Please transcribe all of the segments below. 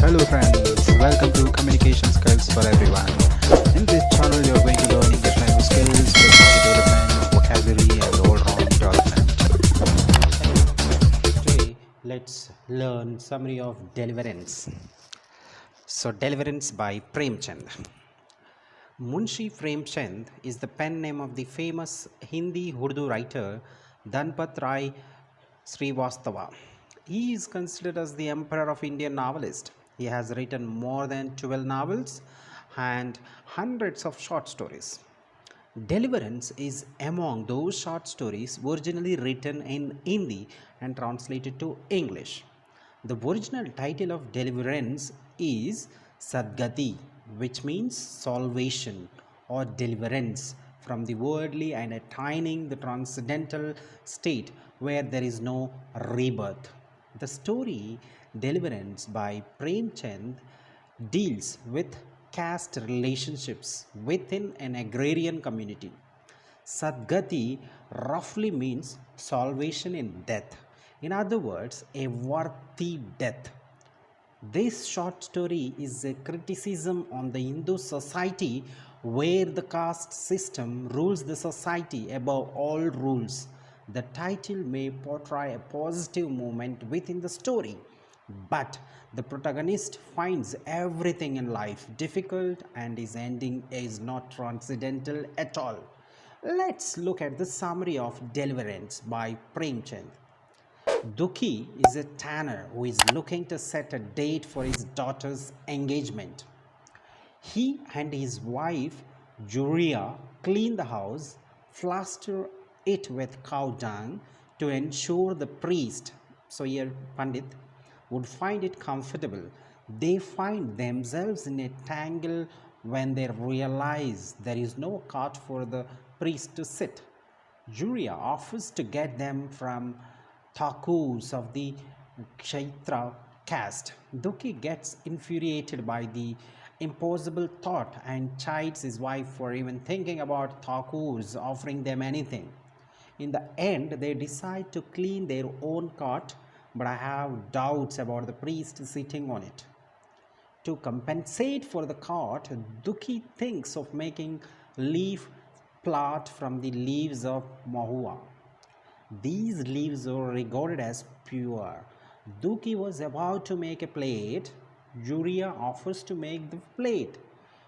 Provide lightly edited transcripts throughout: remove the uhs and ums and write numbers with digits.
Hello friends, welcome to Communication Skills for Everyone. In this channel, you are going to learn English language skills, personality development, vocabulary, and all-round development. Today, let's learn summary of Deliverance. So, Deliverance by Premchand. Munsi Premchand is the pen name of the famous Hindi Urdu writer Dhanpat Rai Srivastava. He is considered as the emperor of Indian novelist. He has written more than 12 novels and hundreds of short stories. Deliverance is among those short stories originally written in Hindi and translated to English. The original title of Deliverance is Sadgati, which means salvation or deliverance from the worldly and attaining the transcendental state where there is no rebirth. The story Deliverance by Premchand deals with caste relationships within an agrarian community. Sadgati roughly means salvation in death. In other words, a worthy death. This short story is a criticism on the Hindu society where the caste system rules the society above all rules. The title may portray a positive moment within the story, but the protagonist finds everything in life difficult and his ending is not transcendental at all. Let's look at the summary of Deliverance by Premchand. Dukhi is a tanner who is looking to set a date for his daughter's engagement. He and his wife Juria clean the house, plaster it with cow dung to ensure the priest, so here Pandit, would find it comfortable. They find themselves in a tangle when they realize there is no cot for the priest to sit. Juria offers to get them from Thakurs of the Kshaitra caste. Dukhi gets infuriated by the impossible thought and chides his wife for even thinking about Thakurs offering them anything. In the end, they decide to clean their own cot, but I have doubts about the priest sitting on it. To compensate for the cot, Dukhi thinks of making leaf plot from the leaves of mahua. These leaves are regarded as pure. Dukhi was about to make a plate. Juria offers to make the plate.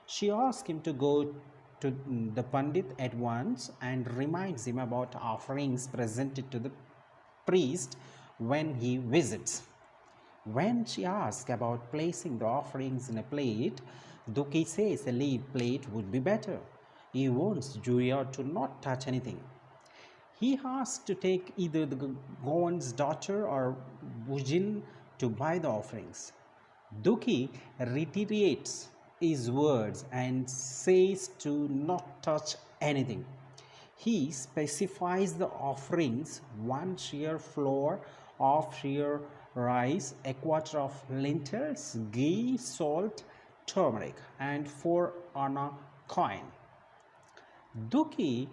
She asks him to go to the Pandit at once and reminds him about offerings presented to the priest when he visits. When she asks about placing the offerings in a plate, Dukhi says a leaf plate would be better. He wants Juria to not touch anything. He asks to take either the Goan's daughter or Bujin to buy the offerings. Dukhi reiterates his words and says to not touch anything. He specifies the offerings: one shear flour, half shear rice, a quarter of lentils, ghee, salt, turmeric, and 4 anna coin. Dukhi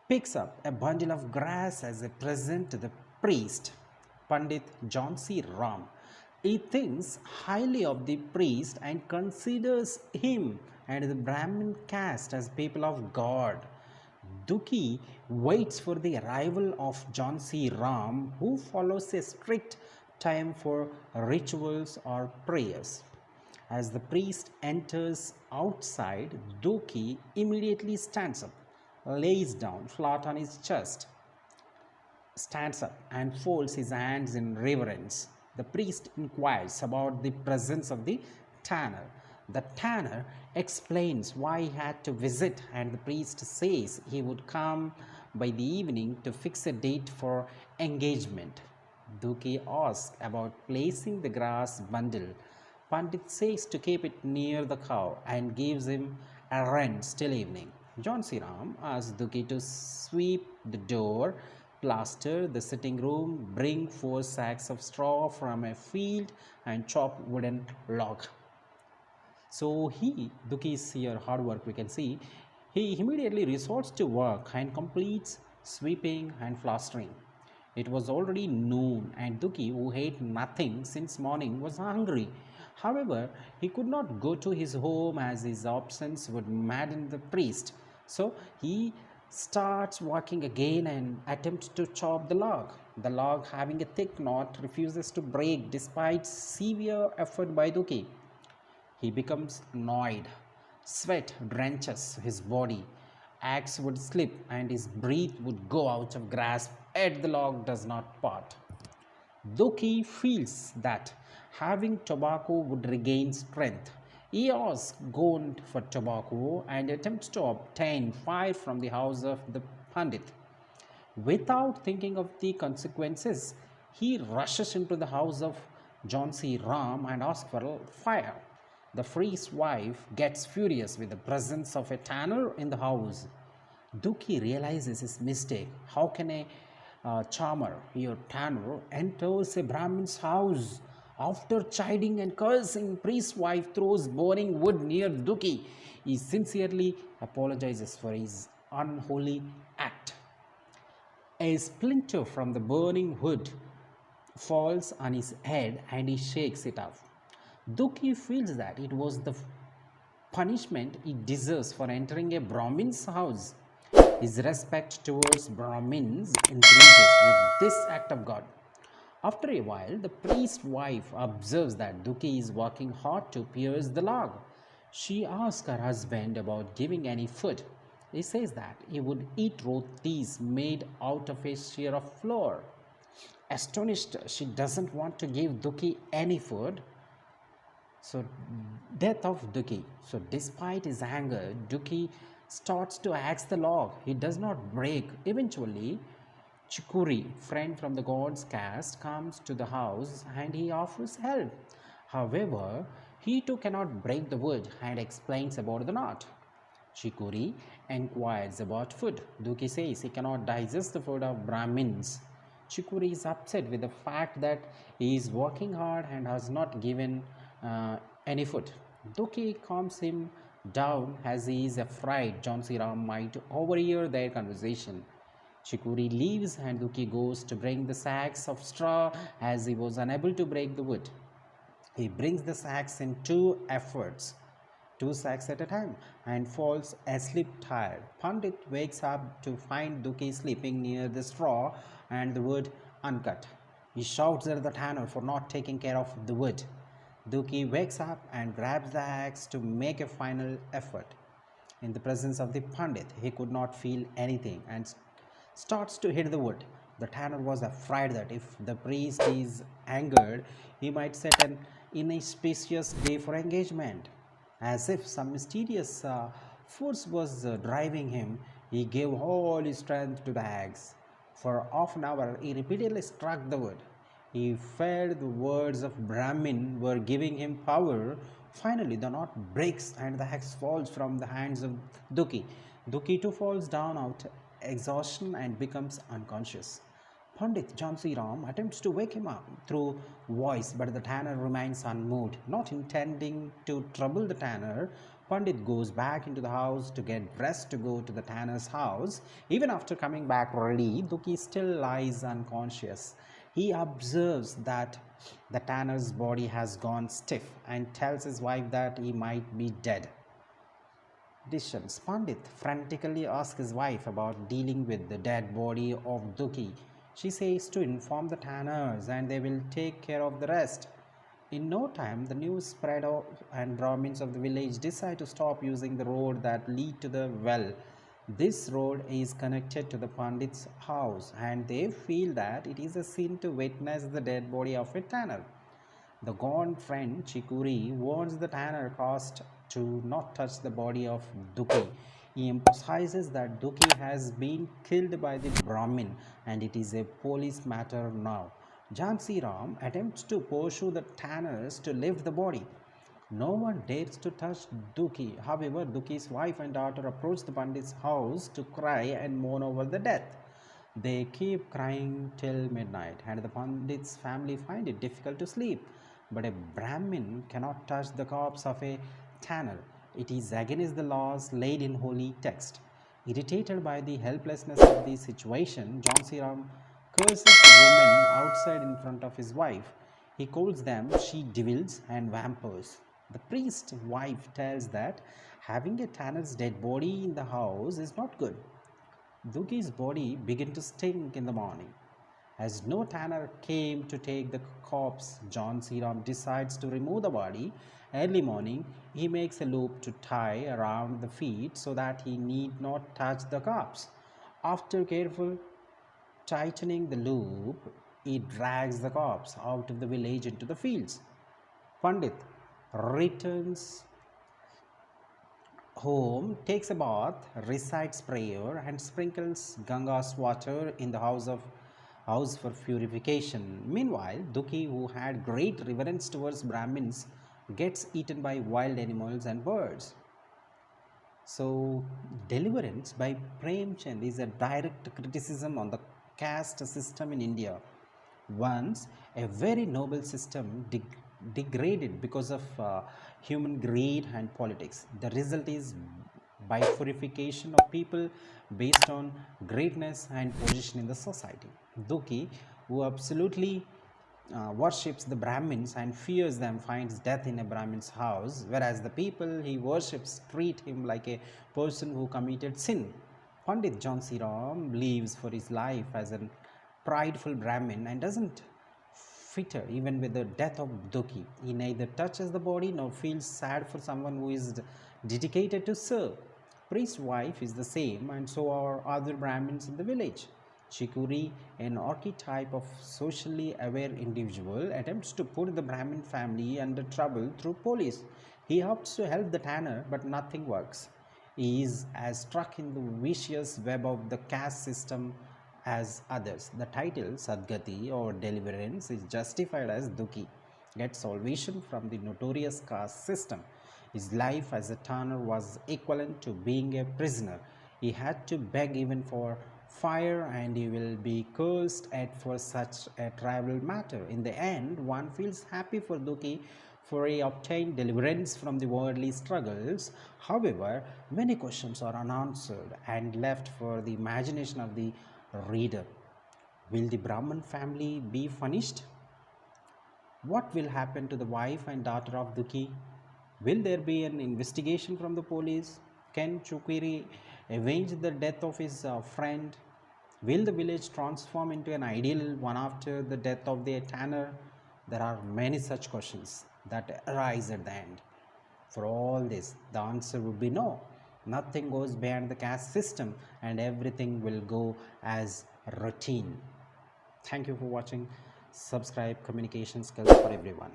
picks up a bundle of grass as a present to the priest, Pandit Jhansi Ram. He thinks highly of the priest and considers him and the Brahmin caste as people of God. Dukhi waits for the arrival of Jhansi Ram, who follows a strict time for rituals or prayers. As the priest enters outside, Dukhi immediately stands up, lays down flat on his chest, stands up and folds his hands in reverence. The priest inquires about the presence of the tanner. The tanner explains why he had to visit, and the priest says he would come by the evening to fix a date for engagement. Dukhi asks about placing the grass bundle. Pandit says to keep it near the cow and gives him errands till evening. John Siram asks Dukhi to sweep the door, plaster the sitting room, bring 4 sacks of straw from a field, and chop wooden log. So Dukhi's here hard work we can see. He immediately resorts to work and completes sweeping and plastering. It was already noon, and Duki, who ate nothing since morning, was hungry. However, he could not go to his home as his absence would madden the priest. So he starts walking again and attempts to chop the log. The log, having a thick knot, refuses to break despite severe effort by Duki. He becomes annoyed. Sweat drenches his body. Axe would slip and his breath would go out of grasp, yet the log does not part. Doki feels that having tobacco would regain strength. He asks Gond for tobacco and attempts to obtain fire from the house of the Pandit. Without thinking of the consequences, he rushes into the house of Jhansi Ram and asks for fire. The priest's wife gets furious with the presence of a tanner in the house. Duki realizes his mistake. How can a charmer, your tanner, enters a Brahmin's house? After chiding and cursing, priest's wife throws burning wood near Duki. He sincerely apologizes for his unholy act. A splinter from the burning wood falls on his head and he shakes it off. Duki feels that it was the punishment he deserves for entering a Brahmin's house. His respect towards Brahmins increases with this act of God. After a while, the priest's wife observes that Duki is working hard to pierce the log. She asks her husband about giving any food. He says that he would eat rotis made out of a shear of flour. Astonished, she doesn't want to give Duki any food. So, death of Duki. So, despite his anger, Duki starts to axe the log. He does not break. Eventually, Chikuri, friend from the god's caste, comes to the house and he offers help. However, he too cannot break the wood and explains about the knot. Chikuri inquires about food. Duki says he cannot digest the food of Brahmins. Chikuri is upset with the fact that he is working hard and has not given any food. Duki calms him down as he is afraid Jhansi Ram might overhear their conversation. Chikuri leaves and Duki goes to bring the sacks of straw as he was unable to break the wood. He brings the sacks in two sacks at a time, and falls asleep tired. Pandit wakes up to find Duki sleeping near the straw and the wood uncut. He shouts at the tanner for not taking care of the wood. Duki wakes up and grabs the axe to make a final effort. In the presence of the Pandit, he could not feel anything and starts to hit the wood. The tanner was afraid that if the priest is angered, he might set an inauspicious day for engagement. As if some mysterious force was driving him, he gave all his strength to the axe. For half an hour, he repeatedly struck the wood. He felt the words of Brahmin were giving him power. Finally, the knot breaks and the axe falls from the hands of Duki. Duki too falls down out exhaustion and becomes unconscious. Pandit Jhansi Ram attempts to wake him up through voice, but the tanner remains unmoved. Not intending to trouble the tanner, Pandit goes back into the house to get dressed to go to the tanner's house. Even after coming back ready, Duki still lies unconscious. He observes that the tanner's body has gone stiff and tells his wife that he might be dead. Decisions. Pandit frantically asks his wife about dealing with the dead body of Duki. She says to inform the tanners and they will take care of the rest. In no time, the news spread and Brahmins of the village decide to stop using the road that lead to the well. This road is connected to the Pandit's house and they feel that it is a sin to witness the dead body of a tanner. The gone friend Chikuri warns the tanner caste to not touch the body of Duki. He emphasizes that Duki has been killed by the Brahmin and it is a police matter now. Jhansi Ram attempts to pursue the tanners to lift the body. No one dares to touch Duki. However, Duki's wife and daughter approach the Pandit's house to cry and mourn over the death. They keep crying till midnight and the Pandit's family find it difficult to sleep. But a Brahmin cannot touch the corpse of a tanner. It is against the laws laid in holy text. Irritated by the helplessness of the situation, Jhansi Ram curses the woman outside in front of his wife. He calls them she devils and vampires. The priest's wife tells that having a tanner's dead body in the house is not good. Duki's body began to stink in the morning. As no tanner came to take the corpse, John Seram decides to remove the body. Early morning, he makes a loop to tie around the feet so that he need not touch the corpse. After careful tightening the loop, he drags the corpse out of the village into the fields. Pandit returns home, takes a bath, recites prayer, and sprinkles Ganga's water in the house for purification. Meanwhile, Duki, who had great reverence towards Brahmins, gets eaten by wild animals and birds. So, Deliverance by Premchand is a direct criticism on the caste system in India. Once a very noble system degraded because of human greed and politics. The result is bifurcation of people based on greatness and position in the society. Duki, who absolutely worships the Brahmins and fears them, finds death in a Brahmin's house, whereas the people he worships treat him like a person who committed sin. Pandit John Ram lives for his life as a prideful Brahmin and doesn't fitter even with the death of Duki. He neither touches the body nor feels sad for someone who is dedicated to serve. Priest's wife is the same, and so are other Brahmins in the village. Chikuri, an archetype of socially aware individual, attempts to put the Brahmin family under trouble through police. He hopes to help the tanner, but nothing works. He is as stuck in the vicious web of the caste system as others. The title Sadgati or Deliverance is justified as Duki gets salvation from the notorious caste system. His life as a tanner was equivalent to being a prisoner. He had to beg even for fire, and he will be cursed at for such a trivial matter. In the end, one feels happy for Duki, for he obtained deliverance from the worldly struggles. However, many questions are unanswered and left for the imagination of the reader. Will the Brahman family be punished? What will happen to the wife and daughter of Duki? Will there be an investigation from the police? Can Chukiri avenge the death of his friend? Will the village transform into an ideal one after the death of the tanner? There are many such questions that arise at the end. For all this, the answer would be no. Nothing goes beyond the caste system, and everything will go as routine. Thank you for watching. Subscribe Communication Skills for Everyone.